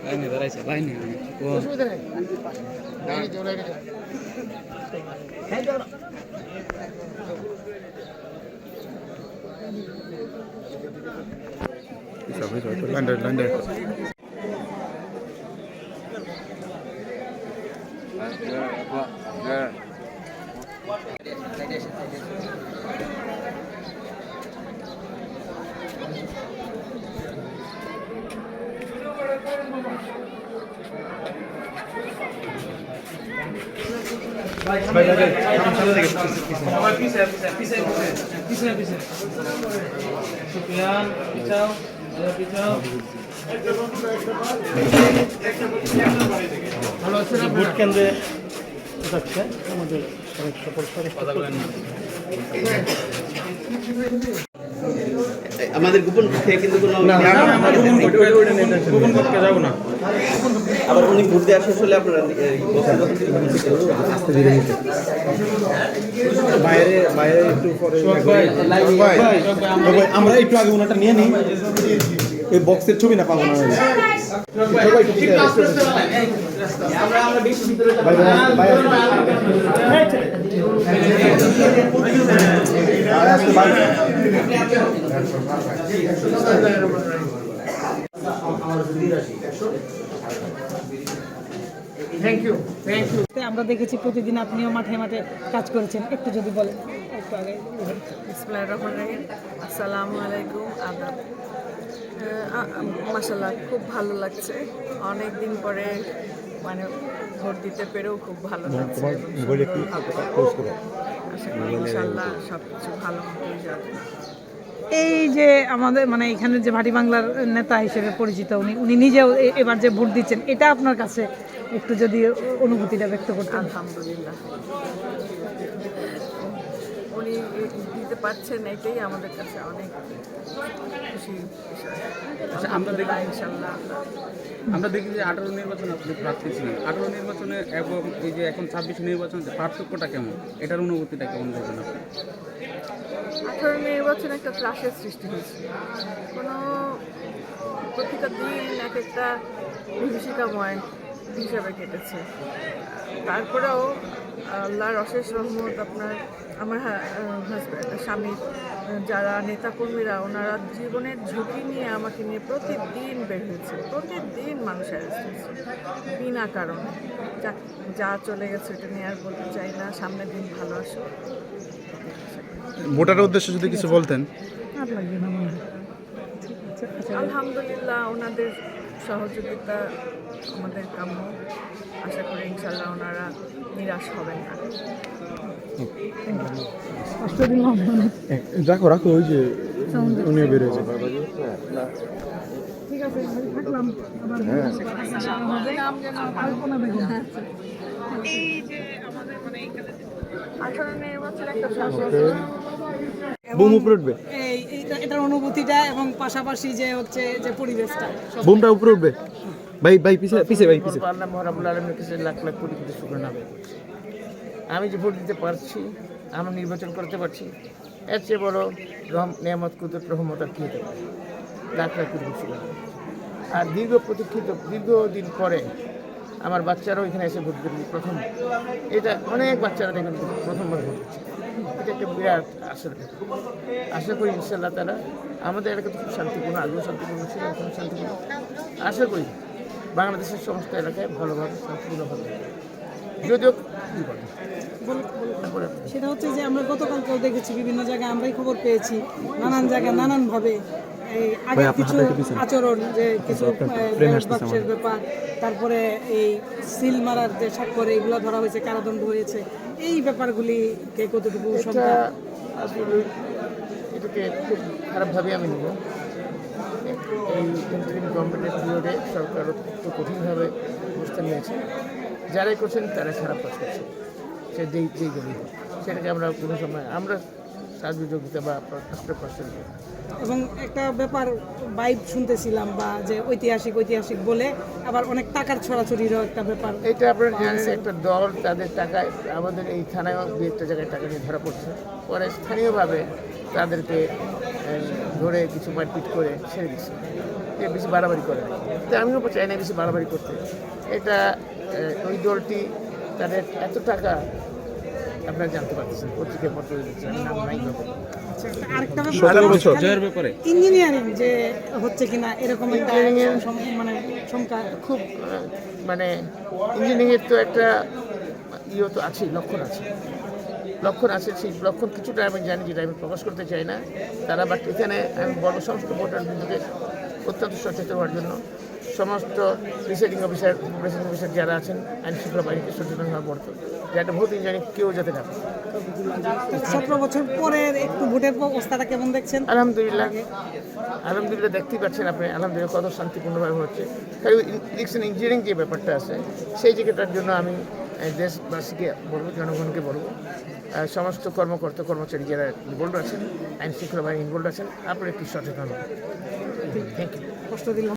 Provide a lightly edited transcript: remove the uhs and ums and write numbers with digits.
লাইনে দাঁড়াইছে লাইনে লাইনে ভোট কেন্দ্রে যাচ্ছে আমাদের আমাদের গোপন কক্ষে কিন্তু কোনো গোপন কক্ষে যাবো না। আবার উনি ভোট দেওয়া শেষ হলে আপনারা বাইরে বাইরে একটু পরে আমরা একটু আগে ওনাটা নিয়ে নিই, ওই বক্সের ছবি না পাবো না। আমরা দেখেছি প্রতিদিন আপনিও মাঠে মাঠে কাজ করেছেন, একটু যদি বলেন। একটু আগে বিসমিল্লাহির রহমানির রহিম, আসসালামু আলাইকুম, আদাব। মাশাআল্লাহ খুব ভালো লাগছে, অনেক দিন পরে মানে ভোট দিতে পেরেও খুব ভালো লাগছে। আশা করি ইনশাআল্লাহ সব কিছু ভালো মতোই যাবে। এই যে আমাদের মানে এখানে যে ভাটি বাংলার নেতা হিসেবে পরিচিত উনি নিজেও এবার যে ভোট দিচ্ছেন, এটা আপনার কাছে একটু যদি অনুভূতিটা ব্যক্ত করতেন। আলহামদুলিল্লাহ উনি দিতে পারছেন, এটাই আমাদের কাছে অনেক খুশি বিষয়। আমরা দেখি যে 18 নির্বাচনে আপনি প্রার্থী ছিলেন, 18 নির্বাচনে এবং এই যে এখন 26 নির্বাচনে পার্থক্যটা কেমন, এটার অনুভূতিটা কেমন করবেন আপনি? 18 নির্বাচনে একটা ত্রাসের সৃষ্টি হয়েছে, কোনো প্রতিটা দিন এক একটা বিভীষিকাময় হিসাবে কেটেছে। তারপরেও আল্লাহর অশেষ রহমত, আমার স্বামীর যারা নেতাকর্মীরা ওনারা জীবনের ঝুঁকি নিয়ে আমাকে নিয়ে প্রতিদিন বের হয়েছে, প্রতিদিন মানুষ অ্যারেস্ট হয়েছে বিনা কারণে। যা চলে গেছে এটা নিয়ে আর বলতে চাই না, সামনের দিন ভালো আসো। ভোটারের উদ্দেশ্যে যদি কিছু বলতেন। আলহামদুলিল্লাহ ওনাদের সহযোগিতা আমাদের কাম্য, আশা করি ইনশাল্লাহ ওনারা নিরাশ হবেন না। রাখো রাখো, ওই যে উনিও বেরোয়েছে। ঠিক আছে, থাকলাম। এই যে আমাদের মানে এইখানে 18 নির্বাচনে একটা বুম উপরে উঠবে, এটার অনুভূতিটা এবং পাশাপাশি যে হচ্ছে যে পরিবেশটা, বুমটা উপরে উঠবে। ভাই ভাই পিছে পিছে ভাই পিছে। আল্লাহ রাব্বুল আলামিনের কাছে লাখ লাখ কোটি কোটি শুকরানা। আমি যে ভোট দিতে পারছি, আমরা নির্বাচন করতে পারছি, এর চেয়ে বড় নিয়ামত কুদরত রহমত আর কী হতে পারে। লাখ লাখ কোটি কোটি শুকরানা। আর দীর্ঘদিন পরে আমার বাচ্চারাও এখানে এসে ভোট দিচ্ছে প্রথম। এটা অনেক বাচ্চারা দেখবেন প্রথমবার ভোট দিচ্ছে, এটা একটা বিরাট আশা করি ইনশাআল্লাহ তারা আমাদের এলাকা তো খুব শান্তিপূর্ণ, আগেও শান্তিপূর্ণ ছিল, এখন শান্তিপূর্ণ। আশা করি বাংলাদেশের সমস্ত এলাকায় ভালোভাবে শান্তিপূর্ণভাবে, যদিও সেটা হচ্ছে যে আমরা গতকালকেও দেখেছি বিভিন্ন জায়গায়, আমরাই খবর পেয়েছি নানান জায়গায় নানানভাবে এই আগের কিছু আচরণ, যে কিছু বাক্সের ব্যাপার, তারপরে এই সিল মারার যে স্বাক্ষর এগুলো ধরা হয়েছে, কারাদণ্ড হয়েছে। এই ব্যাপারগুলিকে কতটুকু আসলে এটাকে খুব খারাপভাবে আমি নেব। এই ইন্টারিম গভর্নমেন্টের পিরিয়ডে সরকার অত্যন্ত কঠিনভাবে অবস্থান নিয়েছে, যারাই করছেন তারা খারাপ কাজ করছে, সে যেই গেলেই সেটাকে আমরা কোনো সময় আমরা সহযোগিতা বা প্রশ্ন। এবং একটা ব্যাপার ভাইব শুনতেছিলাম বা যে ঐতিহাসিক বলে আবার অনেক টাকার ছড়াছড়িরও একটা ব্যাপার। এটা আপনারা জানেন, একটা দল তাদের টাকায় আমাদের এই থানায় দু একটা জায়গায় টাকা নিয়ে ধরা পড়ছে, পরে স্থানীয়ভাবে তাদেরকে ধরে কিছু মারপিট করে ছেড়ে দিচ্ছে, বেশি বাড়াবাড়ি করে। তো আমিও চাই না বেশি বাড়াবাড়ি করতে। এটা ওই দলটি তাদের এত টাকা আপনারা জানতে পারতেছেন, পত্রিকায় পত্র দিচ্ছেন, নাম নাই হবে। আরেকটা জয়ের ব্যাপারে ইঞ্জিনিয়ারিং যে হচ্ছে কিনা এরকম একটা মানে সংখ্যা খুব মানে ইঞ্জিনিয়ারিংয়ের তো একটা তো আছেই, লক্ষণ আছে। সেই লক্ষণ কিছুটা আমি জানি, যেটা আমি প্রকাশ করতে চাই না তারা। বাট এখানে আমি বলবো সমস্ত ভোটারদের অত্যন্ত সচেতন হওয়ার জন্য, সমস্ত প্রিসাইডিং অফিসার যারা আছেন আইন শৃঙ্খলা বাহিনীকে সচেতন হওয়ার পড়তো, যে একটা ভোট ইঞ্জিনিয়ারিং কেউ যাতে না পায়। 17 বছর পরের একটু ভোটের অবস্থাটা কেমন দেখছেন? আলহামদুলিল্লাহ দেখতেই পাচ্ছেন আপনি, আলহামদুলিল্লাহ কত শান্তিপূর্ণভাবে হচ্ছে। কারণ ইলেকশন ইঞ্জিনিয়ারিং যে ব্যাপারটা আছে সেই জায়গাটার জন্য আমি দেশবাসীকে বলবো, জনগণকে বলবো, সমস্ত কর্মচারী যারা ইনভলভ আছেন, আইন শৃঙ্খলা বাহিনী ইনভলভ আছেন, আপনারা একটু সচেতন হন। Thank you. কষ্ট দিলাম।